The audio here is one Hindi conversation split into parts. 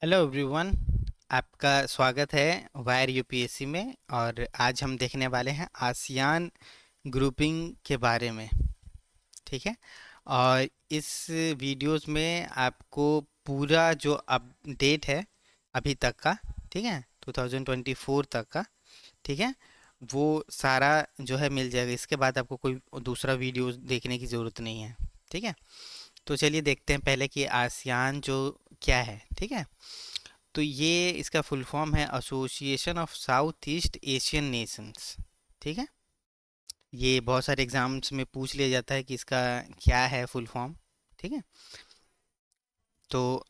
Hello everyone. आपका स्वागत है वायर यूपीएससी में। और आज हम देखने वाले हैं आसियान ग्रुपिंग के बारे में। ठीक है। और इस वीडियोस में आपको पूरा जो अपडेट है अभी तक का, ठीक है, 2024 तक का, ठीक है, वो सारा जो है मिल जाएगा। इसके बाद आपको कोई दूसरा वीडियो देखने की ज़रूरत नहीं है। ठीक है। तो चलिए देखते हैं पहले कि आसियान जो क्या है। ठीक है। तो ये इसका फुल फॉर्म है association of south east Asian Nations. ठीक है। ये बहुत सारे एग्जाम्स में पूछ लिया जाता है कि इसका क्या है फुल फॉर्म। ठीक है। तो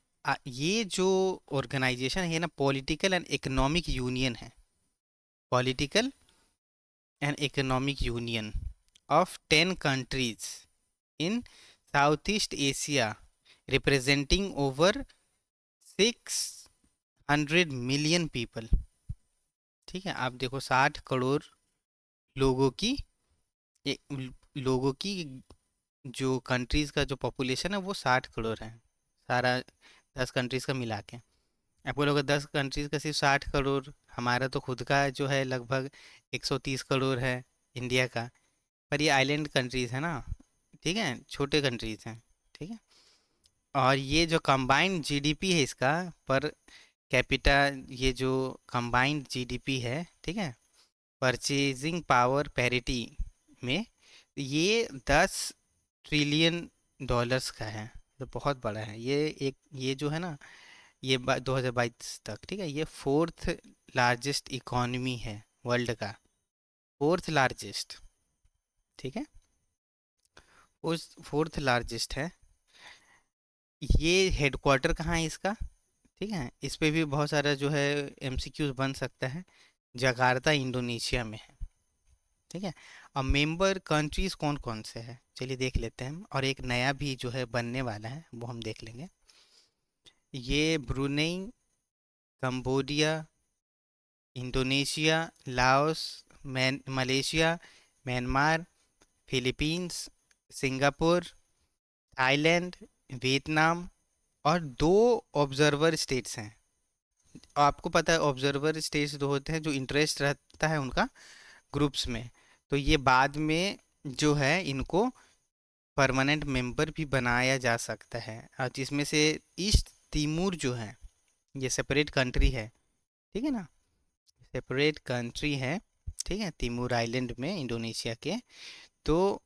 ये जो ऑर्गेनाइजेशन है ना, पॉलिटिकल एंड इकोनॉमिक यूनियन है। Political and economic union of 10 countries in south east Asia, representing over 600 million people. ठीक है। आप देखो 60 करोड़ लोगों की, लोगों की जो कंट्रीज़ का जो पॉपुलेशन है वो 60 करोड़ है। सारा 10 कंट्रीज़ का मिला के आपको लोग 10 कंट्रीज़ का सिर्फ 60 करोड़। हमारा तो खुद का जो है लगभग 130 करोड़ है, इंडिया का। पर ये आइलैंड कंट्रीज़ है ना। ठीक है, छोटे कंट्रीज़ हैं। ठीक है। और ये जो कंबाइंड जीडीपी है इसका पर कैपिटा, ये जो कंबाइंड जीडीपी है, ठीक है, परचेजिंग पावर पैरिटी में, ये 10 ट्रिलियन डॉलर्स का है। तो बहुत बड़ा है ये। एक ये जो है ना, ये 2022 तक, ठीक है, ये फोर्थ लार्जेस्ट इकॉनमी है वर्ल्ड का। Fourth largest. ठीक है। उस फोर्थ लार्जेस्ट है। ये हेडक्वार्टर कहाँ है इसका? ठीक है, इस पे भी बहुत सारा जो है एमसीक्यूज बन सकता है। जकार्ता इंडोनेशिया में है। ठीक है। अब मेंबर कंट्रीज कौन कौन से हैं चलिए देख लेते हैं हम। और एक नया भी जो है बनने वाला है वो हम देख लेंगे। ये Brunei, Cambodia, Indonesia, Laos, Malaysia, Myanmar, Philippines, Singapore, Thailand, Vietnam और 2 ऑब्जर्वर स्टेट्स हैं। आपको पता है ऑब्जर्वर स्टेट्स जो होते हैं, जो इंटरेस्ट रहता है उनका ग्रुप्स में, तो ये बाद में जो है इनको परमानेंट मेंबर भी बनाया जा सकता है। और जिसमें से ईस्ट तिमूर जो है, ये सेपरेट कंट्री है। ठीक है ना, सेपरेट कंट्री है। ठीक है, तिमूर आइलैंड में इंडोनेशिया के। तो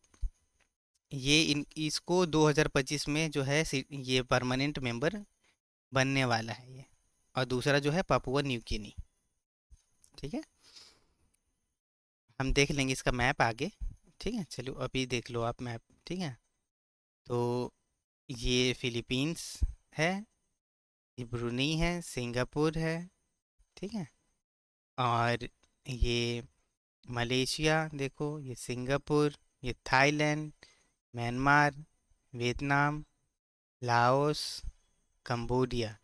ये इसको 2025 में जो है ये परमानेंट मेंबर बनने वाला है ये। और दूसरा जो है पापुआ न्यू गिनी। ठीक है। हम देख लेंगे इसका मैप आगे। ठीक है, चलो अभी देख लो आप मैप। ठीक है। तो ये फिलीपींस है, ये ब्रुनेई है, सिंगापुर है। ठीक है। और ये मलेशिया, देखो ये सिंगापुर, ये Thailand, Myanmar, Vietnam, Laos, Cambodia.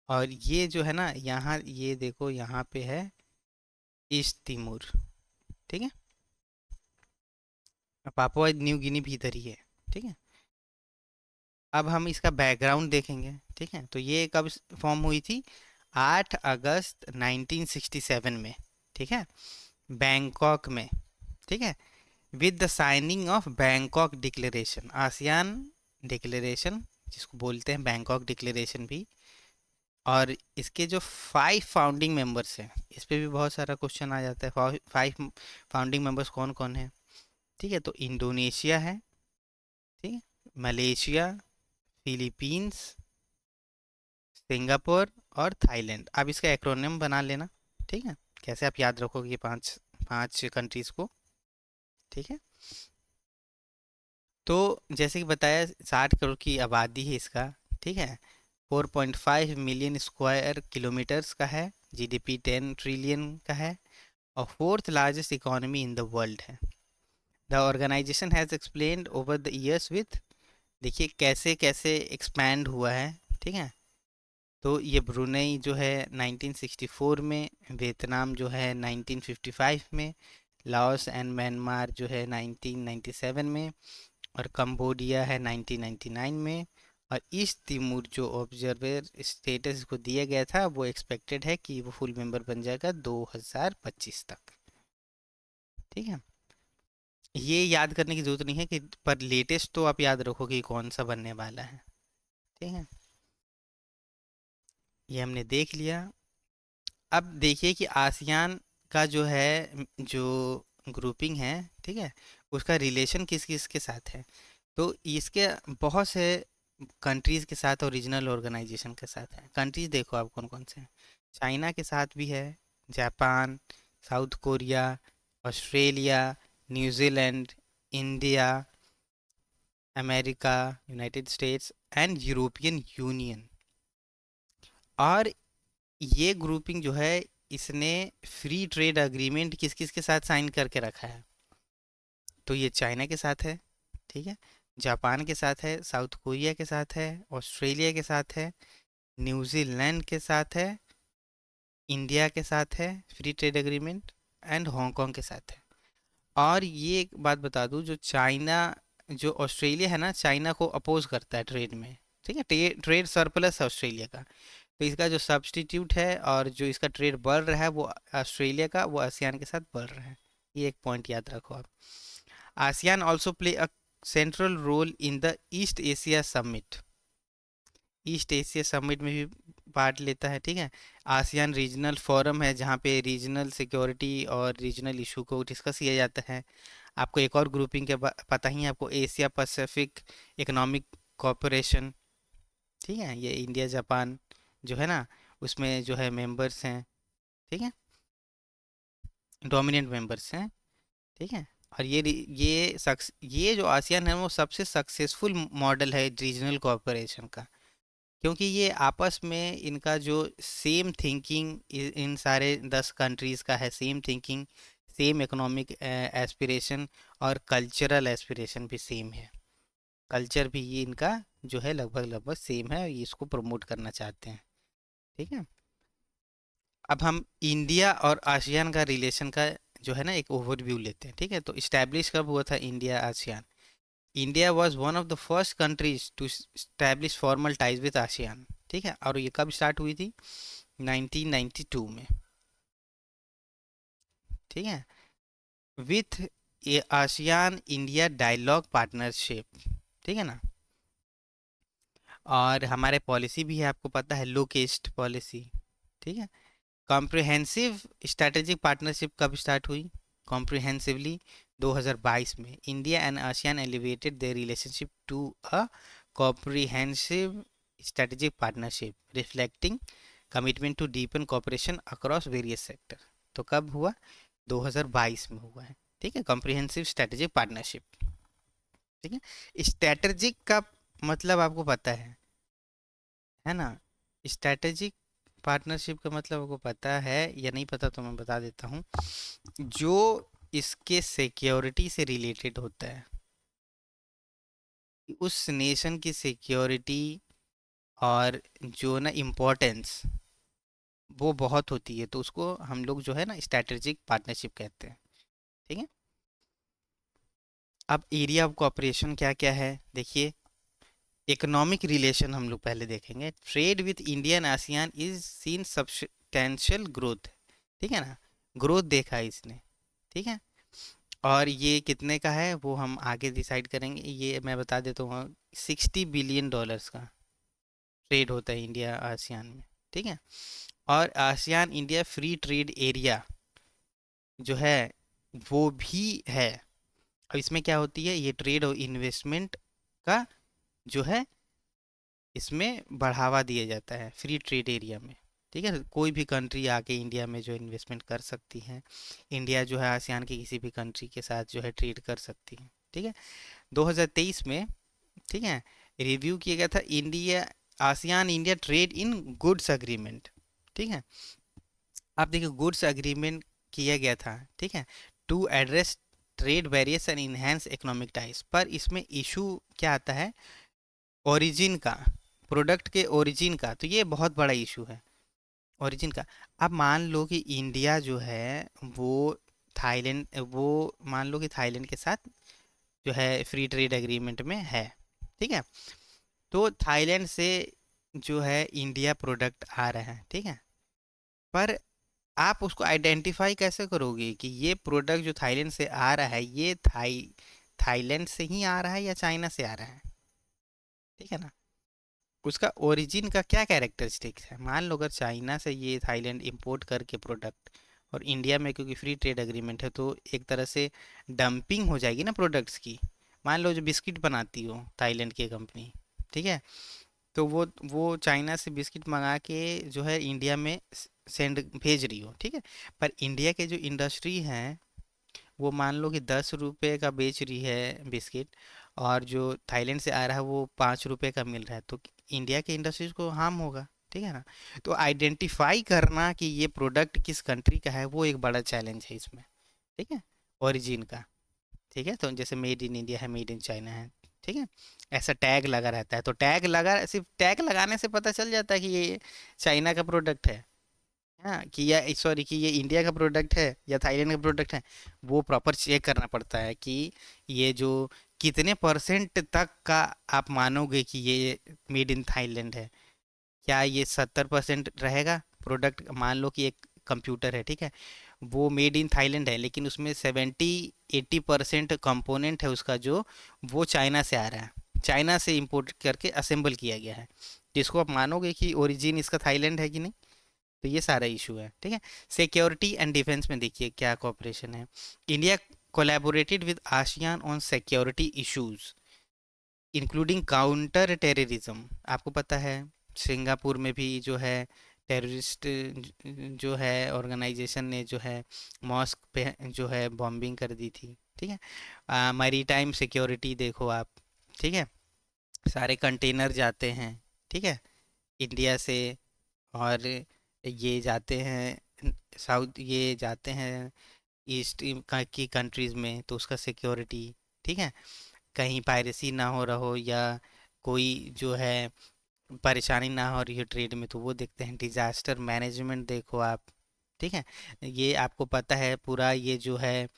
और ये जो है ना यहाँ, ये देखो यहाँ पे है ईस्ट तिमूर। ठीक है। पापुआ न्यू गिनी भी इधर ही है। ठीक है। अब हम इसका बैकग्राउंड देखेंगे। ठीक है। तो ये कब फॉर्म हुई थी? 8 अगस्त 1967 में। ठीक है, बैंकॉक में। ठीक है, with the signing off Bangkok declaration, ASEAN declaration जिसको बोलते हैं बैंकॉक डिक्लेरेशन भी। और इसके जो 5 फाउंडिंग मेंबर्स हैं, इस पे भी बहुत सारा क्वेश्चन आ जाता है। 5 फाउंडिंग मेंबर्स कौन कौन है? ठीक है, तो इंडोनेशिया है, ठीक है, मलेशिया, फिलीपींस, सिंगापुर और थाईलैंड। अब इसका एक्रोनिम बना लेना। ठीक है, कैसे आप याद रखोगे ये पांच पांच कंट्रीज को? ठीक है। तो जैसे कि बताया 60 करोड़ की आबादी है इसका। ठीक है, 4.5 मिलियन स्क्वायर किलोमीटर्स का है। जीडीपी 10 ट्रिलियन का है। और fourth largest economy in the world है। The organisation has explained over the years with, देखिए कैसे कैसे एक्सपैंड हुआ है। ठीक है। तो ये ब्रुनेई जो है 1964 में, वियतनाम जो है 1955 में, लाओस एंड म्यांमार जो है 1997 में, और कंबोडिया है 1999 में, और ईस्ट तिमूर जो ऑब्जर्वर स्टेटस को दिया गया था वो एक्सपेक्टेड है कि वो फुल मेंबर बन जाएगा 2025 तक। ठीक है, ये याद करने की जरूरत नहीं है कि पर लेटेस्ट तो आप याद रखो कि कौन सा बनने वाला है। ठीक है, ये हमने देख लिया। अब देखिए कि आसियान का जो है जो ग्रुपिंग है, ठीक है, उसका रिलेशन किस किस के साथ है। तो इसके बहुत से कंट्रीज़ के साथ और रीजनल ऑर्गेनाइजेशन के साथ है। कंट्रीज़ देखो आप कौन कौन से हैं। चाइना के साथ भी है, Japan, south Korea, Australia, New Zealand, India, America, United states and European union. और ये ग्रुपिंग जो है इसने फ्री ट्रेड अग्रीमेंट किस किस के साथ साइन करके रखा है। तो ये चाइना के साथ है, ठीक है, जापान के साथ है, साउथ कोरिया के साथ है, ऑस्ट्रेलिया के साथ है, न्यूजीलैंड के साथ है, इंडिया के साथ है free trade agreement, and Hong Kong के साथ है। और ये एक बात बता दूं, जो चाइना, जो ऑस्ट्रेलिया है ना, चाइना को अपोज करता है ट्रेड में। ठीक है, ट्रेड सरप्लस है ऑस्ट्रेलिया का। तो इसका जो सब्स्टिट्यूट है और जो इसका ट्रेड बढ़ रहा है वो ऑस्ट्रेलिया का, वो आसियान के साथ बढ़ रहा है। ये एक पॉइंट याद रखो आप। ASEAN also play a central role in the East Asia summit. East Asia summit में भी पार्ट लेता है। ठीक है, आसियान रीजनल फोरम है जहाँ पे रीजनल सिक्योरिटी और रीजनल इशू को डिस्कस किया जाता है। आपको एक और ग्रुपिंग के पता ही है आपको, एशिया पैसिफिक इकोनॉमिक कॉरपोरेशन। ठीक है, ये इंडिया जापान जो है ना, उसमें जो है मेंबर्स हैं। ठीक है, डोमिनेंट मेंबर्स हैं। ठीक है, और ये जो आसियान है वो सबसे सक्सेसफुल मॉडल है रीजनल कॉरपोरेशन का। क्योंकि ये आपस में इनका जो सेम थिंकिंग इन सारे 10 कंट्रीज़ का है, same thinking, same economic aspiration और कल्चरल एस्पिरेशन भी सेम है। कल्चर भी ये इनका जो है लगभग लगभग सेम है, ये इसको प्रमोट करना चाहते हैं। ठीक है, अब हम इंडिया और आसियान का रिलेशन का जो है ना एक ओवरव्यू लेते हैं। ठीक है, तो इस्टेब्लिश कब हुआ था India ASEAN? India was one of the first countries to establish formal ties with ASEAN. ठीक है, और ये कब स्टार्ट हुई थी? 1992 में। ठीक है, with a ASEAN India dialogue partnership. ठीक है ना, और हमारे पॉलिसी भी है, आपको पता है, लोकेस्ट पॉलिसी। ठीक है, कॉम्प्रिहेंसिव स्ट्रेटेजिक पार्टनरशिप कब स्टार्ट हुई? कॉम्प्रिहेंसिवली 2022 में। India and ASEAN elevated their relationship to a comprehensive strategic partnership reflecting commitment to deepen cooperation across various sector. तो कब हुआ? 2022 में हुआ है। ठीक है, कॉम्प्रिहेंसिव स्ट्रेटेजिक पार्टनरशिप। ठीक है, स्ट्रेटेजिक का मतलब आपको पता है ना? स्ट्रेटेजिक पार्टनरशिप का मतलब आपको पता है या नहीं पता, तो मैं बता देता हूँ। जो इसके सिक्योरिटी से रिलेटेड होता है, उस नेशन की सिक्योरिटी और जो ना इम्पोर्टेंस वो बहुत होती है, तो उसको हम लोग जो है ना स्ट्रेटेजिक पार्टनरशिप कहते हैं। ठीक है, अब एरिया ऑफ कोऑपरेशन क्या क्या है देखिए। इकोनॉमिक रिलेशन हम लोग पहले देखेंगे। Trade with India and ASEAN is seen substantial growth. ठीक है ना, ग्रोथ देखा है इसने। ठीक है, और ये कितने का है वो हम आगे डिसाइड करेंगे। ये मैं बता देता हूँ, $60 बिलियन का ट्रेड होता है इंडिया आसियान में। ठीक है, और ASEAN India free trade area जो है वो भी है। अब इसमें क्या होती है, ये ट्रेड और इन्वेस्टमेंट का जो है इसमें बढ़ावा दिया जाता है फ्री ट्रेड एरिया में। ठीक है, कोई भी कंट्री आके इंडिया में जो इन्वेस्टमेंट कर सकती है, इंडिया जो है आसियान की किसी भी कंट्री के साथ जो है ट्रेड कर सकती है। ठीक है, 2023 में, ठीक है, रिव्यू किया गया था India ASEAN India trade in goods agreement. ठीक है, आप देखिए गुड्स अग्रीमेंट किया गया था। ठीक है, to address trade barriers and enhance economic ties. पर इसमें इशू क्या आता है? ओरिजिन का, प्रोडक्ट के ओरिजिन का। तो ये बहुत बड़ा इशू है, ओरिजिन का। अब मान लो कि इंडिया जो है वो थाईलैंड, वो मान लो कि थाईलैंड के साथ जो है फ्री ट्रेड एग्रीमेंट में है। ठीक है, तो थाईलैंड से जो है इंडिया प्रोडक्ट आ रहा है, ठीक है। पर आप उसको आइडेंटिफाई कैसे करोगे कि ये प्रोडक्ट जो थाईलैंड से आ रहा है ये थाईलैंड से ही आ रहा है या चाइना से आ रहा है, ठीक है ना। उसका ओरिजिन का क्या कैरेक्टरिस्टिक्स है। मान लो अगर चाइना से ये थाईलैंड इंपोर्ट करके प्रोडक्ट और इंडिया में क्योंकि फ्री ट्रेड एग्रीमेंट है तो एक तरह से डंपिंग हो जाएगी ना प्रोडक्ट्स की। मान लो जो बिस्किट बनाती हो थाईलैंड की कंपनी, ठीक है, तो वो चाइना से बिस्किट मंगा के जो है इंडिया में सेंड भेज रही हो, ठीक है। पर इंडिया के जो इंडस्ट्री है वो मान लो कि 10 रुपये का बेच रही है बिस्किट, और जो थाईलैंड से आ रहा है वो 5 रुपये का मिल रहा है, तो इंडिया के इंडस्ट्रीज को हार्म होगा, ठीक है ना। तो आइडेंटिफाई करना कि ये प्रोडक्ट किस कंट्री का है वो एक बड़ा चैलेंज है इसमें, ठीक है, ओरिजिन का। ठीक है, तो जैसे मेड इन इंडिया है, मेड इन चाइना है, ठीक है, ऐसा टैग लगा रहता है, तो टैग लगा, सिर्फ टैग लगाने से पता चल जाता है कि ये चाइना का प्रोडक्ट है। हाँ, कि या सॉरी कि ये इंडिया का प्रोडक्ट है या थाईलैंड का प्रोडक्ट है, वो प्रॉपर चेक करना पड़ता है कि ये जो कितने परसेंट तक का आप मानोगे कि ये मेड इन थाईलैंड है। क्या ये 70% रहेगा प्रोडक्ट। मान लो कि एक कंप्यूटर है, ठीक है, वो मेड इन थाईलैंड है लेकिन उसमें 70-80% कंपोनेंट है उसका जो वो चाइना से आ रहा है, चाइना से इंपोर्ट करके असेंबल किया गया है, जिसको आप मानोगे कि ओरिजिन इसका थाईलैंड है कि नहीं। तो ये सारा इशू है, ठीक है। सिक्योरिटी एंड डिफेंस में देखिए क्या कॉपरेशन है। India collaborated with ASEAN on security issues including counter terrorism. आपको पता है सिंगापुर में भी जो है टेररिस्ट जो है ऑर्गेनाइजेशन ने जो है मॉस्क पे जो है बॉम्बिंग कर दी थी, ठीक है। मैरी टाइम सिक्योरिटी देखो आप, ठीक है, सारे कंटेनर जाते हैं, ठीक है, इंडिया से, और ये जाते हैं साउथ, ये जाते हैं ईस्ट की कंट्रीज़ में, तो उसका सिक्योरिटी, ठीक है, कहीं पायरेसी ना हो रहा हो या कोई जो है परेशानी ना हो रही हो ट्रेड में, तो वो देखते हैं। डिजास्टर मैनेजमेंट देखो आप, ठीक है, ये आपको पता है पूरा ये जो है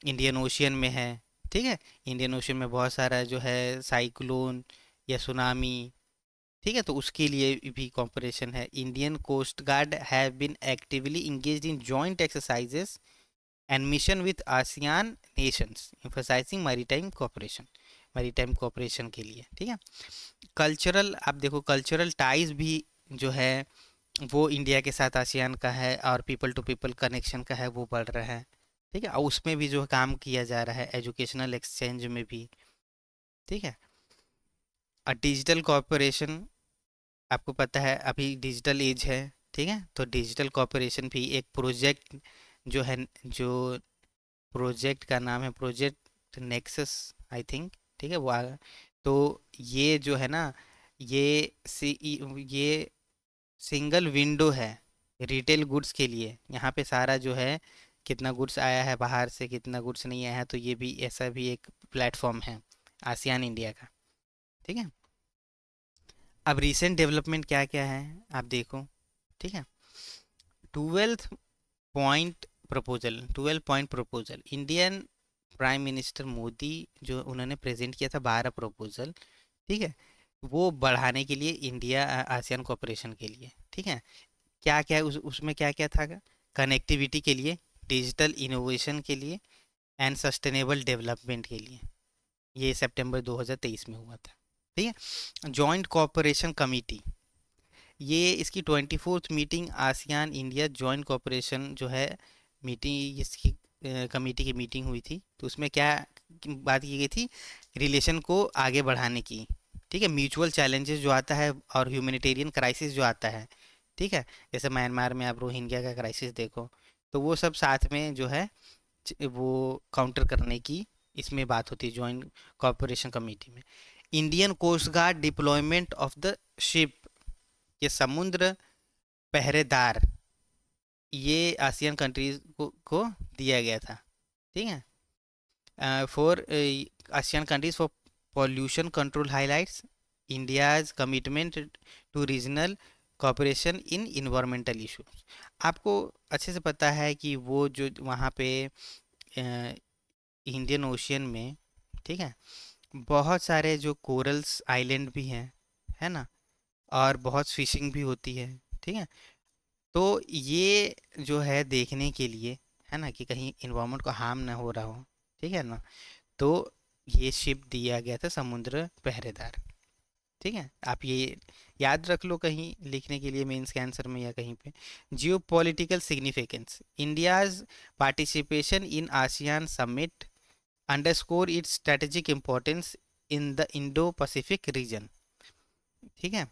इंडियन ओशियन में है, ठीक है, इंडियन ओशियन में बहुत सारा जो है साइक्लोन या सुनामी, ठीक है, तो उसके लिए भी कॉपरेशन है। Indian coast guard have been actively engaged in joint exercises and mission with ASEAN nations emphasising maritime cooperation, maritime cooperation के लिए, ठीक है। कल्चरल आप देखो, कल्चरल टाइज भी जो है वो इंडिया के साथ आसियान का है, और पीपल टू पीपल कनेक्शन का है वो बढ़ रहा है, ठीक है, और उसमें भी जो है काम किया जा रहा है, एजुकेशनल एक्सचेंज में भी, ठीक है। और डिजिटल कॉपरेशन, आपको पता है अभी डिजिटल एज है, ठीक है, तो डिजिटल कॉपरेशन भी एक प्रोजेक्ट जो है, जो प्रोजेक्ट का नाम है प्रोजेक्ट नेक्सस आई थिंक, ठीक है, वो तो ये जो है ना, ये ये सिंगल विंडो है रिटेल गुड्स के लिए। यहाँ पे सारा जो है कितना गुड्स आया है बाहर से, कितना गुड्स नहीं आया है, तो ये भी ऐसा भी एक प्लेटफॉर्म है आसियान इंडिया का, ठीक है। अब रीसेंट डेवलपमेंट क्या क्या है आप देखो, ठीक है। 12 point proposal Indian prime minister Modi जो उन्होंने प्रेजेंट किया था 12 प्रपोजल, ठीक है, वो बढ़ाने के लिए इंडिया आसियान कोऑपरेशन के लिए, ठीक है। क्या क्या उसमें क्या क्या था, कनेक्टिविटी के लिए, डिजिटल इनोवेशन के लिए, एंड सस्टेनेबल डेवलपमेंट के लिए। ये सितंबर 2023 में हुआ था, ठीक है। जॉइंट कोऑपरेशन कमेटी, ये इसकी 24th meeting ASEAN India joint cooperation जो है मीटिंग, इसकी कमेटी की मीटिंग हुई थी, तो उसमें क्या बात की गई थी, रिलेशन को आगे बढ़ाने की, ठीक है, म्यूचुअल चैलेंजेस जो आता है और ह्यूमैनिटेरियन क्राइसिस जो आता है, ठीक है, जैसे म्यांमार में आप रोहिंग्या का क्राइसिस देखो, तो वो सब साथ में जो है वो काउंटर करने की इसमें बात होती है जॉइंट कोऑपरेशन कमेटी में। Indian coast guard deployment of the ship, ये समुद्र पहरेदार, ये आसियन कंट्रीज को दिया गया था, ठीक है, for ASEAN countries for pollution control highlights India's commitment to regional cooperation in environmental issues. आपको अच्छे से पता है कि वो जो वहाँ पे इंडियन ओशियन में, ठीक है, बहुत सारे जो कोरल्स आइलैंड भी हैं, है ना, और बहुत फिशिंग भी होती है, ठीक है। तो ये जो है देखने के लिए, है ना, कि कहीं इन्वायरमेंट को हार्म ना हो रहा हो, ठीक है ना, तो ये शिप दिया गया था समुद्र पहरेदार, ठीक है। आप ये याद रख लो कहीं लिखने के लिए मेंस के आंसर में या कहीं पे। जियो political significance, India's participation in ASEAN summit underscore it's strategic importance in the Indo Pacific region, ठीक है,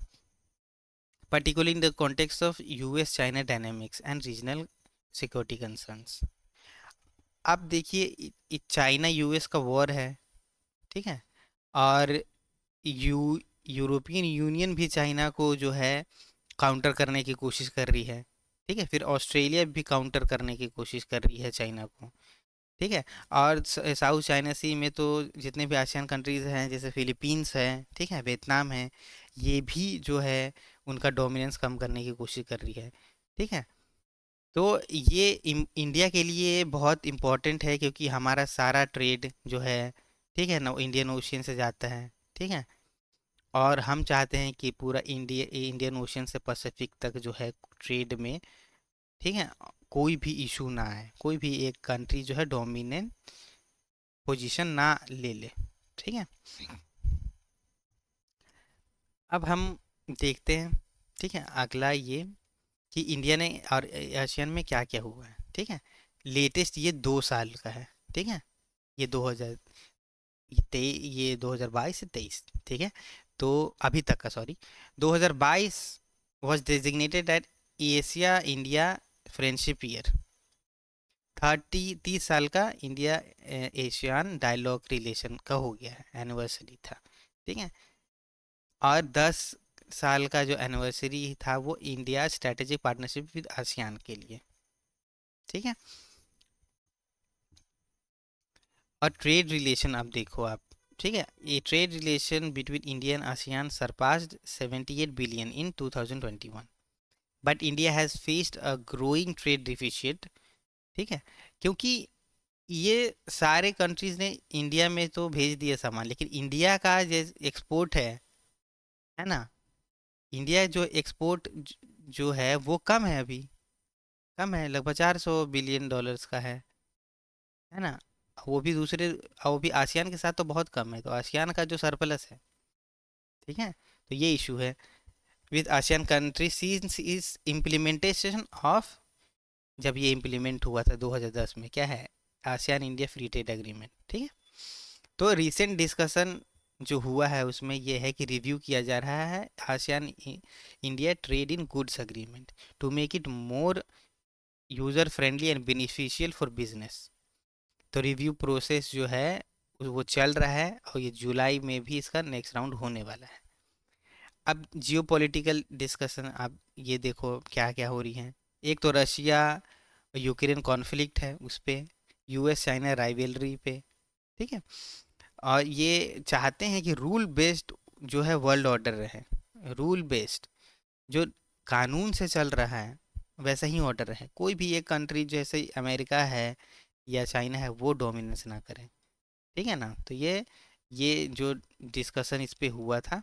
particularly in the context of US China dynamics and regional security concerns. अब देखिए चाइना यूएस का वॉर है, ठीक है, और यूरोपियन यूनियन भी चाइना को जो है काउंटर करने की कोशिश कर रही है, ठीक है, फिर ऑस्ट्रेलिया भी काउंटर करने की कोशिश कर रही है चाइना को, ठीक है। और साउथ चाइना सी में तो जितने भी आसियान कंट्रीज़ हैं, जैसे फिलीपींस है, ठीक है, वियतनाम है, ये भी जो है उनका डोमिनेंस कम करने की कोशिश कर रही है, ठीक है। तो ये इंडिया के लिए बहुत इम्पोर्टेंट है, क्योंकि हमारा सारा ट्रेड जो है, ठीक है ना, इंडियन ओशियन से जाता है, ठीक है। और हम चाहते हैं कि पूरा इंडियन ओशियन से पैसिफिक तक जो है ट्रेड में, ठीक है, कोई भी इशू ना आए, कोई भी एक कंट्री जो है डोमिनेंट पोजीशन ना ले ले, ठीक है। अब हम देखते हैं, ठीक है, अगला ये कि इंडिया ने और एशियन में क्या क्या हुआ है, ठीक है। लेटेस्ट ये 2 साल का है, ठीक है, ये 2000 ये 2022 से 23, ठीक है। तो अभी तक का, sorry, 2022 was designated at Asia India friendship year. 30 साल का इंडिया एशियान डायलॉग रिलेशन का हो गया है, एनिवर्सरी था, ठीक है। और 10 साल का जो एनिवर्सरी था वो India strategic partnership with ASEAN के लिए, ठीक है। और ट्रेड रिलेशन आप देखो आप, ठीक है, ये trade relation between India and ASEAN surpassed 78 billion in 2021, but India has faced a growing trade deficit, ठीक है। क्योंकि ये सारे कंट्रीज ने इंडिया में तो भेज दिया सामान, लेकिन इंडिया का जो एक्सपोर्ट है ना, इंडिया जो एक्सपोर्ट जो है वो कम है अभी, कम है, लगभग $400 बिलियन का है ना। वो भी दूसरे, वो भी आसियान के साथ तो बहुत कम है, तो आसियान का जो सरप्लस है, ठीक है। तो ये इशू है with ASEAN country since is implementation of, जब ये इम्प्लीमेंट हुआ था 2010 में, क्या है, ASEAN India free trade agreement, ठीक है। तो रीसेंट डिस्कशन जो हुआ है उसमें यह है कि रिव्यू किया जा रहा है ASEAN India trade in goods agreement to make it more user friendly and beneficial for business. तो रिव्यू प्रोसेस जो है वो चल रहा है, और ये जुलाई में भी इसका नेक्स्ट राउंड होने वाला है। अब जियो पॉलिटिकल डिस्कशन आप ये देखो क्या क्या हो रही हैं। एक तो रशिया यूक्रेन कॉन्फ्लिक्ट है, उस पे यूएस चाइना राइवलरी पे, ठीक है। और ये चाहते हैं कि रूल बेस्ड जो है वर्ल्ड ऑर्डर रहे, रूल बेस्ड, जो कानून से चल रहा है वैसा ही ऑर्डर रहे, कोई भी एक कंट्री जैसे अमेरिका है या चाइना है वो डोमिनेंस ना करे, ठीक है ना। तो ये जो डिस्कशन इस पे हुआ था,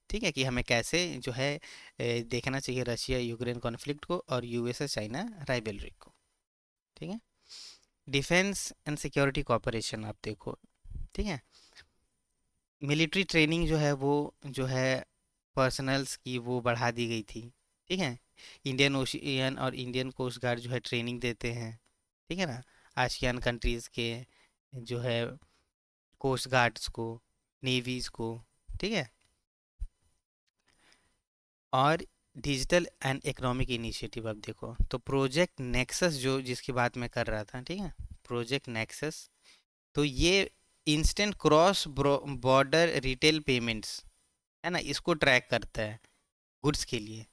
ठीक है, कि हमें कैसे जो है देखना चाहिए रशिया यूक्रेन कॉन्फ्लिक्ट को और यूएसए चाइना राइवलरी को, ठीक है। डिफेंस एंड सिक्योरिटी कॉपरेशन आप देखो, ठीक है, मिलिट्री ट्रेनिंग जो है वो जो है पर्सनल्स की वो बढ़ा दी गई थी, ठीक है। इंडियन ओशियन और इंडियन कोस्ट गार्ड जो है ट्रेनिंग देते हैं, ठीक है ना, आसियान कंट्रीज़ के जो है कोस्ट गार्ड्स को, नेवीज़ को, ठीक है। और डिजिटल एंड इकोनॉमिक इनिशिएटिव अब देखो, तो प्रोजेक्ट नेक्सस जो जिसकी बात मैं कर रहा था, ठीक है, प्रोजेक्ट नेक्सस, तो ये instant cross border retail payments, है ना, इसको ट्रैक करता है गुड्स के लिए,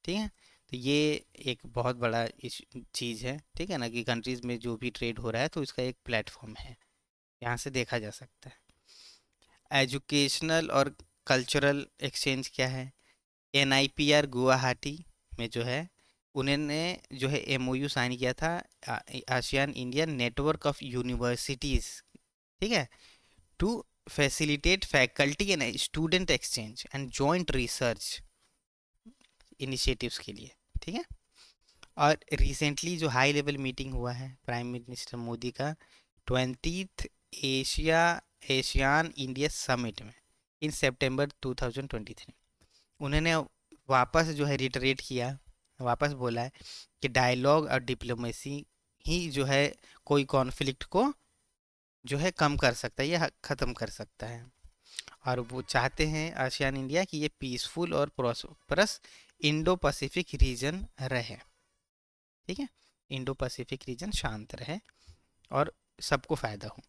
ठीक है। तो ये एक बहुत बड़ा चीज़ है, ठीक है ना, कि कंट्रीज़ में जो भी ट्रेड हो रहा है तो इसका एक प्लेटफॉर्म है, यहाँ से देखा जा सकता है। एजुकेशनल और कल्चरल एक्सचेंज क्या है, NIPR गुवाहाटी में जो है उन्होंने जो है MOU साइन किया था ASEAN India network of universities, ठीक है, to facilitate faculty and student exchange and joint research initiatives के लिए, ठीक है। और रिसेंटली जो हाई लेवल मीटिंग हुआ है प्राइम मिनिस्टर मोदी का 20th Asia ASEAN India summit में इन सितंबर 2023, उन्होंने वापस जो है रिटरेट किया, वापस बोला है कि डायलॉग और डिप्लोमेसी ही जो है कोई कॉन्फ्लिक्ट को जो है कम कर सकता है या ख़त्म कर सकता है। और वो चाहते हैं आसियान इंडिया कि ये पीसफुल और प्रॉस्परस इंडो पैसिफिक रीजन रहे, ठीक है। इंडो पैसिफिक रीजन शांत रहे और सबको फ़ायदा हो।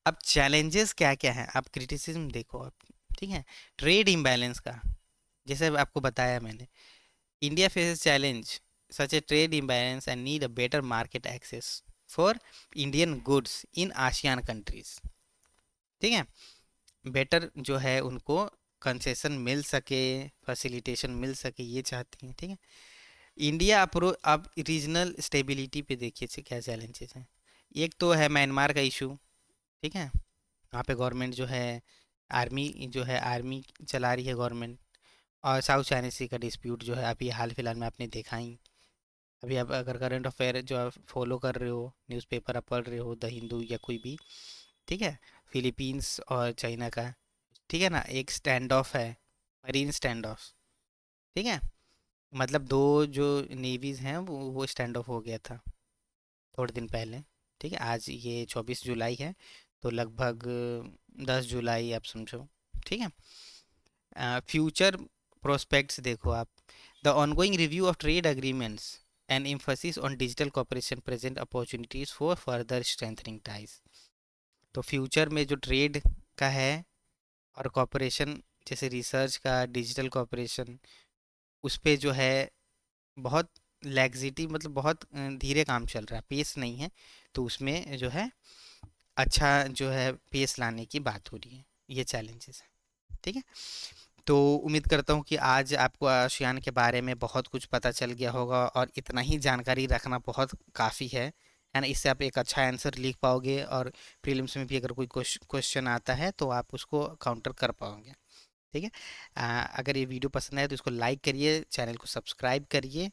अब चैलेंजेस क्या क्या हैं, आप क्रिटिसिज्म देखो आप, ठीक है। ट्रेड इम्बैलेंस का, जैसे आपको बताया मैंने, India faces challenge such a trade imbalance and need a better market access for Indian goods in ASEAN countries, ठीक है। बेटर जो है उनको कंसेशन मिल सके, फैसिलिटेशन मिल सके, ये चाहती हैं, ठीक है। इंडिया अप्रो अब रीजनल स्टेबिलिटी पे देखिए से क्या चैलेंजेस हैं। एक तो है म्यांमार का इशू, ठीक है। वहाँ पे गवर्नमेंट जो है आर्मी चला रही है गवर्नमेंट। और साउथ चाइना सी का डिस्प्यूट जो है अभी हाल फिलहाल में आपने देखा ही। अभी आप अगर करंट अफेयर जो आप फॉलो कर रहे हो, न्यूज़पेपर आप पढ़ रहे हो, द हिंदू या कोई भी, ठीक है, फिलीपींस और चाइना का, ठीक है ना, एक स्टैंड ऑफ है, मरीन स्टैंड ऑफ, ठीक है। मतलब दो जो नेवीज़ हैं वो स्टैंड ऑफ हो गया था थोड़े दिन पहले, ठीक है। आज ये 24 जुलाई है, तो लगभग 10 जुलाई आप समझो, ठीक है। फ्यूचर प्रोस्पेक्ट्स देखो आप, the ongoing review of trade agreements and emphasis on digital cooperation present opportunities for further strengthening ties. तो फ्यूचर में जो ट्रेड का है और कॉपरेशन, जैसे रिसर्च का, डिजिटल कॉपरेशन, उस पे जो है बहुत लैक्सिटी, मतलब बहुत धीरे काम चल रहा है, पेस नहीं है। तो उसमें जो है अच्छा जो है पेस लाने की बात हो रही है, ये चैलेंजेस है, ठीक है। तो उम्मीद करता हूँ कि आज आपको आसियान के बारे में बहुत कुछ पता चल गया होगा, और इतना ही जानकारी रखना बहुत काफ़ी है ना। इससे आप एक अच्छा आंसर लिख पाओगे, और प्रीलिम्स में भी अगर कोई क्वेश्चन आता है तो आप उसको काउंटर कर पाओगे, ठीक है। अगर ये वीडियो पसंद आए तो इसको लाइक करिए, चैनल को सब्सक्राइब करिए।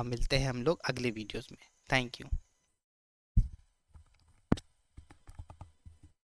मिलते हैं हम लोग अगले वीडियोस में। Thank you.